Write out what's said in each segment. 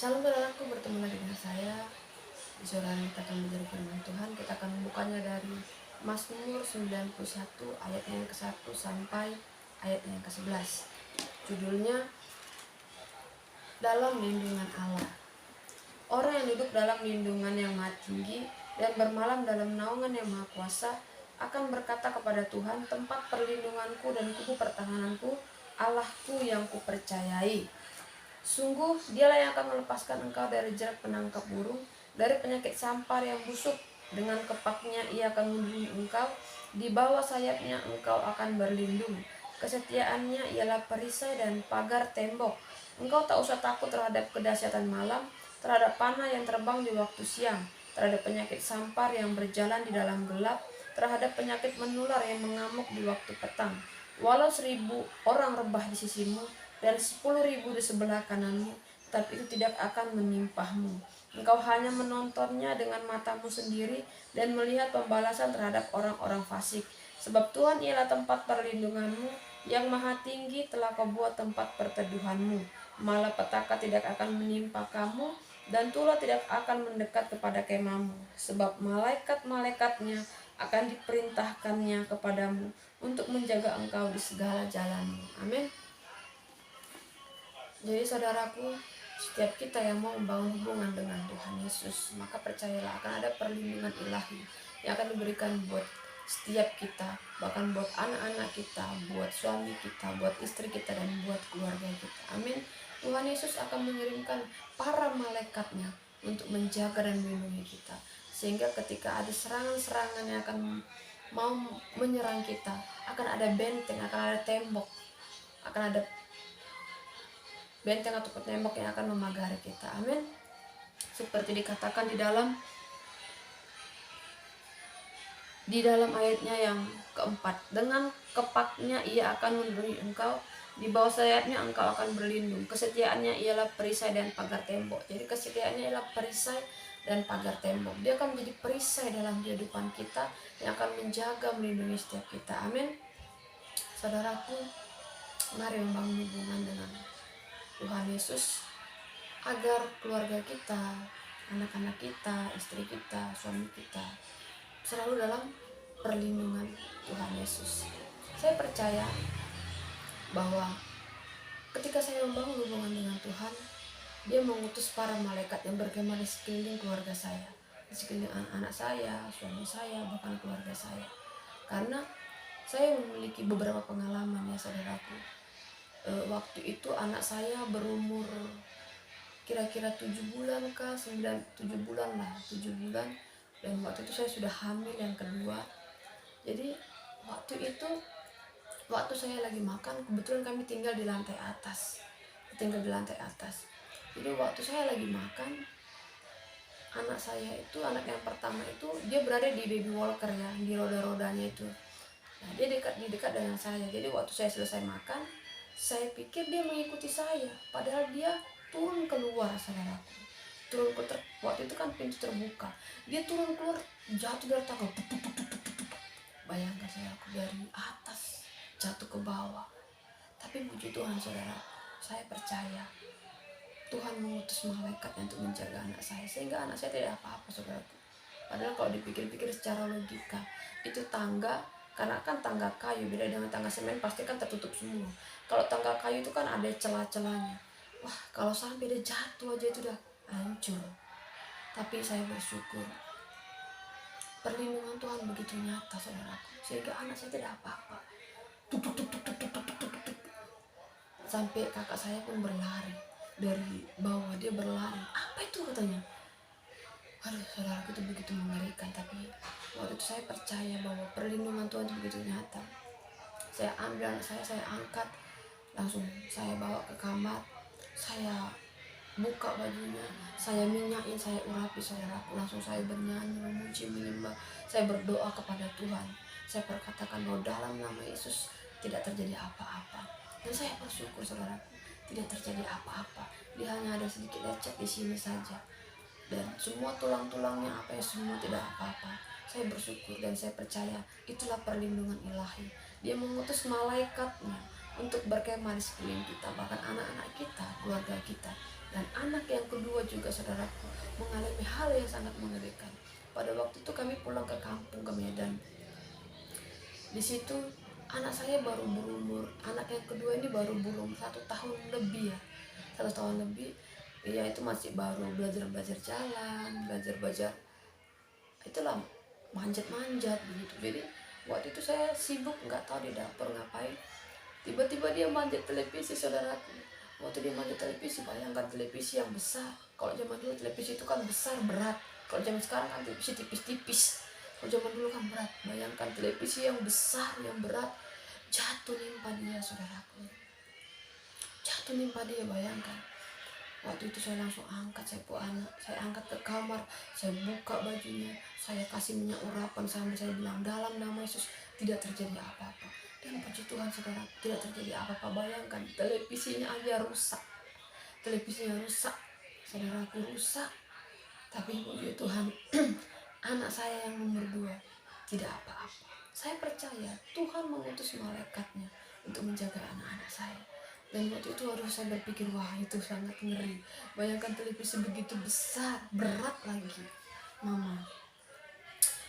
Shalom saudaraku, bertemu lagi dengan saya. Di sore hari kita akan belajar firman Tuhan. Kita akan membukanya dari Mazmur 91 ayatnya yang ke-1 sampai ayatnya yang ke-11. Judulnya Dalam Lindungan Allah. Orang yang duduk dalam lindungan yang maha tinggi dan bermalam dalam naungan yang maha kuasa akan berkata kepada Tuhan, tempat perlindunganku dan kubu pertahananku, Allahku yang kupercayai. Sungguh dialah yang akan melepaskan engkau dari jerat penangkap burung, dari penyakit sampar yang busuk. Dengan kepaknya ia akan melindungi engkau, di bawah sayapnya engkau akan berlindung. Kesetiaannya ialah perisai dan pagar tembok. Engkau tak usah takut terhadap kedahsyatan malam, terhadap panah yang terbang di waktu siang, terhadap penyakit sampar yang berjalan di dalam gelap, terhadap penyakit menular yang mengamuk di waktu petang. Walau 1.000 orang rebah di sisimu dan 10.000 di sebelah kananmu, tapi itu tidak akan menimpahmu. Engkau hanya menontonnya dengan matamu sendiri dan melihat pembalasan terhadap orang-orang fasik. Sebab Tuhan ialah tempat perlindunganmu, yang maha tinggi telah kau buat tempat perteduhanmu. Malapetaka tidak akan menimpa kamu, dan tulah tidak akan mendekat kepada kemahmu. Sebab malaikat-malaikatnya akan diperintahkannya kepadamu untuk menjaga engkau di segala jalanmu. Amin. Jadi saudaraku, setiap kita yang mau membangun hubungan dengan Tuhan Yesus, maka percayalah akan ada perlindungan ilahi yang akan diberikan buat setiap kita, bahkan buat anak-anak kita, buat suami kita, buat istri kita, dan buat keluarga kita. Amin. Tuhan Yesus akan mengirimkan para malaikatnya untuk menjaga dan melindungi kita, sehingga ketika ada serangan-serangan yang akan mau menyerang kita, akan ada benteng, akan ada tembok, akan ada benteng atau tembok yang akan memagari kita. Amin. Seperti dikatakan di dalam ayatnya yang keempat, dengan kepaknya ia akan melindungi engkau, di bawah sayapnya engkau akan berlindung. Kesetiaannya ialah perisai dan pagar tembok. Jadi kesetiaannya ialah perisai dan pagar tembok. Dia akan menjadi perisai dalam kehidupan kita yang akan menjaga, melindungi setiap kita. Amin. Saudaraku, mari membangun hubungan dengan Tuhan Yesus agar keluarga kita, anak-anak kita, istri kita, suami kita selalu dalam perlindungan Tuhan Yesus. Saya percaya bahwa ketika saya membangun hubungan dengan Tuhan, Dia mengutus para malaikat yang bergema di sekeliling keluarga saya, di sekeliling anak-anak saya, suami saya, bahkan keluarga saya. Karena saya memiliki beberapa pengalaman ya saudaraku. Waktu itu anak saya berumur kira-kira 7 bulan kah, 7 bulan lah, 7 bulan. Dan waktu itu saya sudah hamil yang kedua. Jadi waktu saya lagi makan, kebetulan kami tinggal di lantai atas. Jadi waktu saya lagi makan, anak saya itu, anak yang pertama itu, dia berada di baby walker ya, di roda-rodanya itu. Nah, dia dekat dengan saya. Jadi waktu saya selesai makan, saya pikir dia mengikuti saya, padahal dia turun keluar, saudaraku. Waktu itu kan pintu terbuka, dia turun keluar, jatuh dari tangga. Bayangkan saudaraku, dari atas jatuh ke bawah. Tapi puji Tuhan saudara, saya percaya Tuhan mengutus malaikat untuk menjaga anak saya, sehingga anak saya tidak apa-apa saudaraku. Padahal kalau dipikir-pikir secara logika, itu tangga, karena kan tangga kayu beda dengan tangga semen, pasti kan tertutup semua. Kalau tangga kayu itu kan ada celah-celahnya. Wah, kalau sampai dia jatuh aja itu udah hancur. Tapi saya bersyukur perlindungan Tuhan begitu nyata saudaraku, sehingga anak saya tidak apa-apa. Sampai kakak saya pun berlari dari bawah, dia berlari. Apa itu katanya? Aduh saudaraku, itu begitu mengerikan. Tapi waktu itu saya percaya bahwa perlindungan Tuhan itu begitu nyata. Saya ambil anak saya angkat, langsung saya bawa ke kamar, saya buka bajunya, saya minyakin, saya urapi saudaraku. Langsung saya bernyanyi, memuji, menyembah. Saya berdoa kepada Tuhan. Saya perkatakan bahwa dalam nama Yesus tidak terjadi apa-apa. Dan saya bersyukur saudaraku, tidak terjadi apa-apa. Dia hanya ada sedikit lecet di sini saja. Dan semua tulang-tulangnya apa ya, semua tidak apa-apa. Saya bersyukur dan saya percaya itulah perlindungan ilahi. Dia mengutus malaikatnya untuk berkemah di sekeliling kita, bahkan anak-anak kita, keluarga kita. Dan anak yang kedua juga saudaraku mengalami hal yang sangat mengerikan. Pada waktu itu kami pulang ke kampung ke Medan. Di situ anak saya baru berumur, anak yang kedua ini baru berumur 1 tahun lebih ya, 1 tahun lebih. Ya itu masih baru belajar jalan, belajar itulah, manjat begitu. Jadi waktu itu saya sibuk nggak tahu di dapur ngapain. Tiba-tiba dia manjat televisi saudaraku. Waktu dia manjat televisi, bayangkan televisi yang besar. Kalau zaman dulu televisi itu kan besar, berat. Kalau zaman sekarang kan televisi tipis-tipis. Kalau zaman dulu kan berat. Bayangkan televisi yang besar, yang berat, jatuh nimpa dia saudaraku. Jatuh nimpa dia, bayangkan. Waktu itu saya langsung angkat, saya angkat ke kamar, saya buka bajunya, saya kasih minyak urapan sambil saya bilang, dalam nama Yesus tidak terjadi apa-apa. Dan puji Tuhan saudara, tidak terjadi apa-apa. Bayangkan televisinya aja rusak, saudaraku, rusak. Tapi puji Tuhan, anak saya yang nomor 2 tidak apa-apa. Saya percaya Tuhan mengutus malaikatnya untuk menjaga anak-anak saya. Dan waktu itu harus saya berpikir, wah itu sangat ngeri. Bayangkan televisi begitu besar, berat lagi, mama.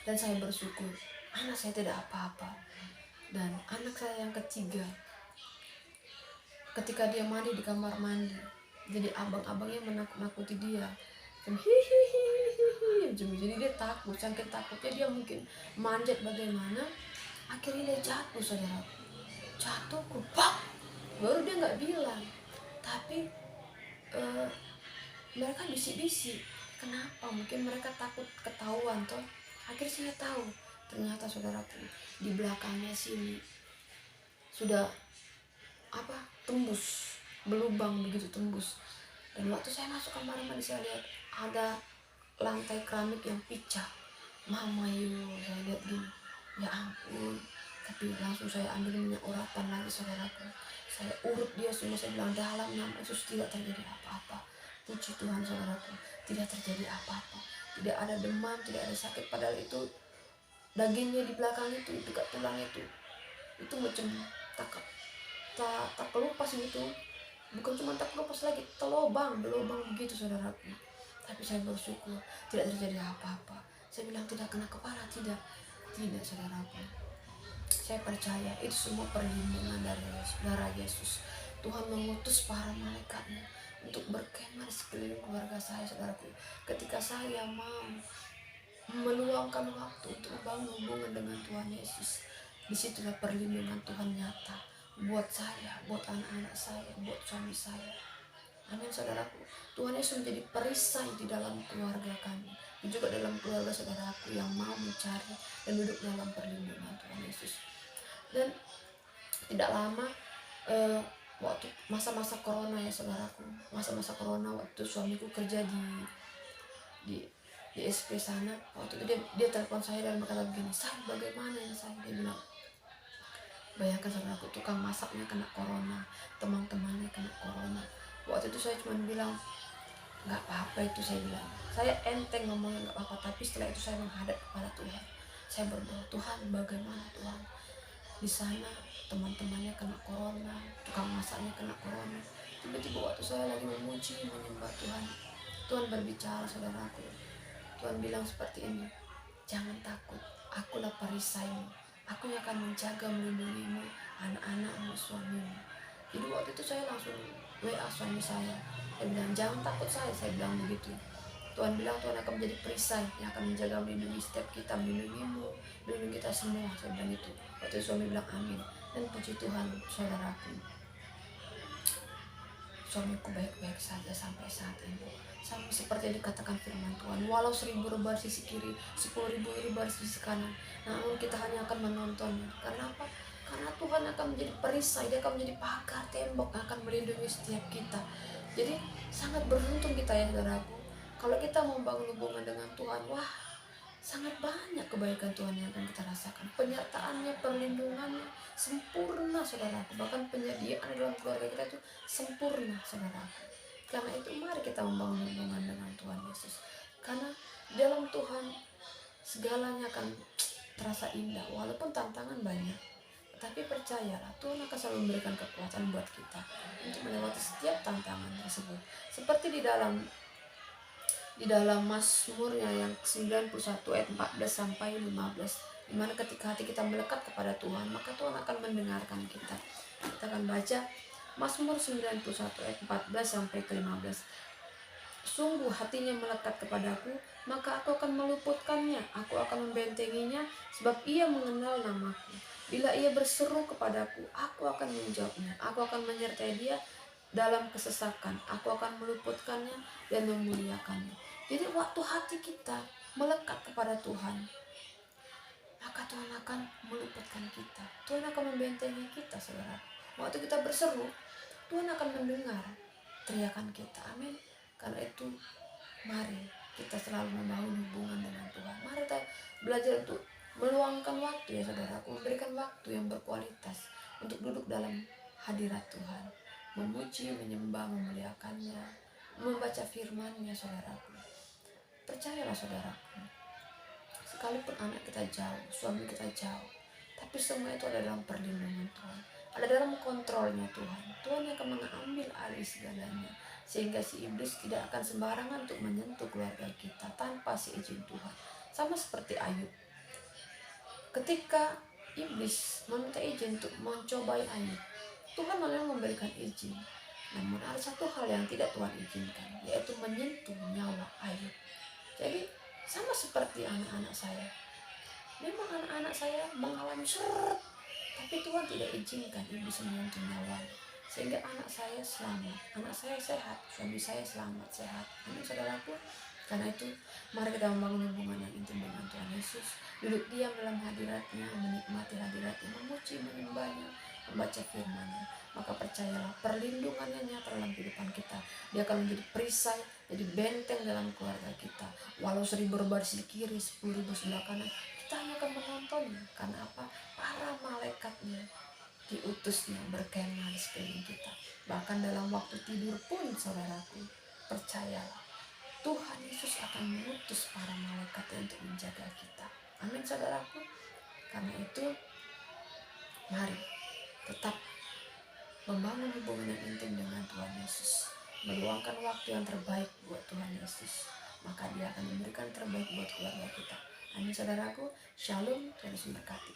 Dan saya bersyukur anak saya tidak apa-apa. Dan anak saya yang ketiga, ketika dia mandi di kamar mandi, jadi abang-abangnya menakut-nakuti dia. Jadi dia takut, saking takutnya dia mungkin manjat bagaimana, akhirnya dia jatuh saudara. Jatuh, kepak. Baru dia nggak bilang, tapi mereka bisik-bisik. Kenapa? Mungkin mereka takut ketahuan toh. Akhirnya saya tahu, ternyata saudaraku, di belakangnya sini sudah tembus, berlubang begitu, tembus. Dan waktu saya masuk kamar mandi, saya lihat ada lantai keramik yang pecah. Mama saya lihat gini, ya ampun. Tapi langsung saya ambil minyak urapan lagi saudaraku. Saya urut dia semua, saya bilang, dalam nama Yesus tidak terjadi apa-apa. Puji Tuhan saudaraku, tidak terjadi apa-apa. Tidak ada demam, tidak ada sakit. Padahal itu dagingnya di belakang itu dekat tulang itu macam tak kelupas gitu. Bukan cuma tak kelupas lagi, berlubang begitu saudaraku. Tapi saya bersyukur tidak terjadi apa-apa. Saya bilang tidak kena kepala, tidak saudaraku. Saya percaya itu semua perlindungan dari darah Yesus. Tuhan mengutus para malaikatnya untuk berkemah di sekeliling keluarga saya saudaraku. Ketika saya mau meluangkan waktu untuk membangun hubungan dengan Tuhan Yesus, disitulah perlindungan Tuhan nyata buat saya, buat anak-anak saya, buat suami saya. Amin saudaraku. Tuhan Yesus menjadi perisai di dalam keluarga kami, dan juga dalam keluarga saudaraku yang mau mencari dan duduk dalam perlindungan Tuhan Yesus. Dan tidak lama waktu masa-masa corona ya saudaraku, masa-masa corona, waktu suamiku kerja di SP sana. Waktu itu dia telepon saya dan berkata begini, "Say, bagaimana ya saya?" Dia bilang, bayangkan saudaraku, tukang masaknya kena corona, teman-temannya kena corona. Waktu itu saya cuma bilang, nggak apa-apa itu, saya bilang, saya enteng ngomongnya nggak apa-apa. Tapi setelah itu saya menghadap kepada Tuhan, saya berdoa, Tuhan bagaimana Tuhan, di sana teman-temannya kena corona, tukang masaknya kena corona. Tiba-tiba waktu saya lagi memuji menyembah Tuhan, Tuhan berbicara saudaraku. Tuhan bilang seperti ini, jangan takut, akulah perisaimu, aku yang akan menjaga melindungimu, anak-anakmu, suamimu. Jadi waktu itu saya langsung WA suami saya bilang, jangan takut saya bilang begitu. Tuhan bilang Tuhan akan menjadi perisai yang akan menjaga melindungi setiap kita, melindungimu, melindungi kita semua, saya bilang itu. Waktu itu suami bilang amin. Dan puji Tuhan saudaraku, suamiku baik-baik saja sampai saat ini. Sama seperti yang dikatakan firman Tuhan, walau 1000 rebar sisi kiri, 10.000 rebar sisi kanan, namun kita hanya akan menontonnya. Karena apa? Karena Tuhan akan menjadi perisai, dia akan menjadi pagar tembok, akan melindungi setiap kita. Jadi sangat beruntung kita ya saudaraku, kalau kita membangun hubungan dengan Tuhan. Wah, sangat banyak kebaikan Tuhan yang akan kita rasakan. Penyertaannya, perlindungannya sempurna saudaraku. Bahkan penyediaan dalam keluarga kita itu sempurna saudaraku. Karena itu mari kita membangun hubungan dengan Tuhan Yesus. Karena dalam Tuhan segalanya akan terasa indah, walaupun tantangan banyak. Tapi percayalah, Tuhan akan selalu memberikan kekuatan buat kita untuk melewati setiap tantangan tersebut. Seperti di dalam Mazmurnya yang 91 ayat 14 sampai 15, dimana ketika hati kita melekat kepada Tuhan, maka Tuhan akan mendengarkan kita. Kita akan baca Mazmur 91 ayat 14 sampai ke 15. Sungguh hatinya melekat kepadaku, maka aku akan meluputkannya, aku akan membentenginya, sebab ia mengenal namaku. Bila ia berseru kepadaku, aku akan menjawabnya, aku akan menyertai dia dalam kesesakan, aku akan meluputkannya dan memuliakannya. Jadi waktu hati kita melekat kepada Tuhan, maka Tuhan akan meluputkan kita, Tuhan akan membentengi kita, saudara. Waktu kita berseru, Tuhan akan mendengar teriakan kita. Amin. Karena itu, mari kita selalu membangun hubungan dengan Tuhan. Mari kita belajar untuk meluangkan waktu, ya saudaraku, memberikan waktu yang berkualitas untuk duduk dalam hadirat Tuhan, memuji, menyembah, memuliakannya, membaca firman-Nya, saudaraku. Percayalah, saudaraku, sekalipun anak kita jauh, suami kita jauh, tapi semua itu ada dalam perlindungan Tuhan, ada dalam kontrolnya Tuhan. Tuhan yang akan mengambil alih segalanya, sehingga si iblis tidak akan sembarangan untuk menyentuh keluarga kita tanpa si izin Tuhan. Sama seperti Ayub, ketika iblis meminta izin untuk mencobai Ayub, Tuhan memang memberikan izin. Namun ada satu hal yang tidak Tuhan izinkan, yaitu menyentuh nyawa Ayub. Jadi sama seperti anak-anak saya, memang anak-anak saya mengalami seret, tapi Tuhan tidak izinkan iblis menyentuh nyawanya, sehingga anak saya selamat, anak saya sehat, suami saya selamat, sehat. Amin, saudaraku. Karena itu, mari kita membangun hubungan yang intim dengan Tuhan Yesus, duduk diam dalam hadirat-Nya, menikmati hadirat-Nya, memuji, menyembah-Nya, membaca firman-Nya. Maka percayalah, perlindungannya nyata dalam kehidupan kita. Dia akan menjadi perisai, jadi benteng dalam keluarga kita. Walau 1000 berbaris di kiri, 10.000 sebelah kanan, kita hanya akan menontonnya. Karena apa? Para malaikatnya diutusnya berkemah di sekeliling kita. Bahkan dalam waktu tidur pun, saudaraku, percayalah, Tuhan Yesus akan mengutus para malaikatnya untuk menjaga kita. Amin, saudaraku. Karena itu, mari tetap membangun hubungan yang intim dengan Tuhan Yesus, meluangkan waktu yang terbaik buat Tuhan Yesus, maka Dia akan memberikan terbaik buat keluarga kita. Amin, saudaraku. Shalom, Tuhan Yesus memberkati.